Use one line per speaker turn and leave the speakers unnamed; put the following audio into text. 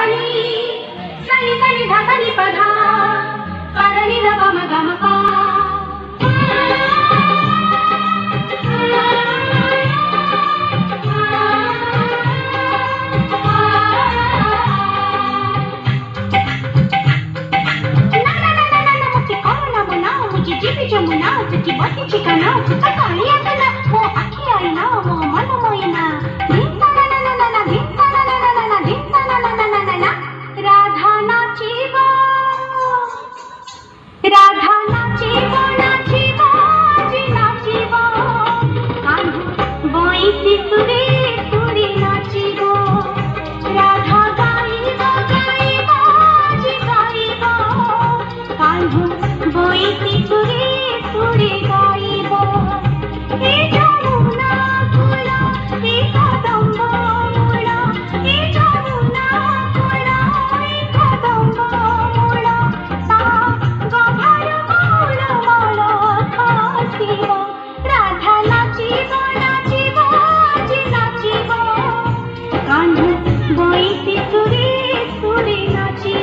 सनि सनि ध सनि प ध प ध नि ध प म ग म प जमुना तुझी बती ठिकाना तुझा काळी आठवण मो आखी आईना मो मन मोईना धिंता ना ना ना ना धिंता ना ना ना ना धिंता ना ना ना ना ना राधा नाचिबो नाचिबो जी नाचिबो कान्हू बइसी सुरे सुरे नाचिबो राधा गाइबो गाइबो जी गाइबो कान्हू बइसी सुरे सुरे गाइबो ए जमुना कूला ए कदम्ब मूला ए जमुना कूला ए कदम्ब मूला ता गभर मूल माल खासिबो राधा नाचिबो नाचिबो जी नाचिबो कान्हू बइसी सुरे सुरे नाचिबो।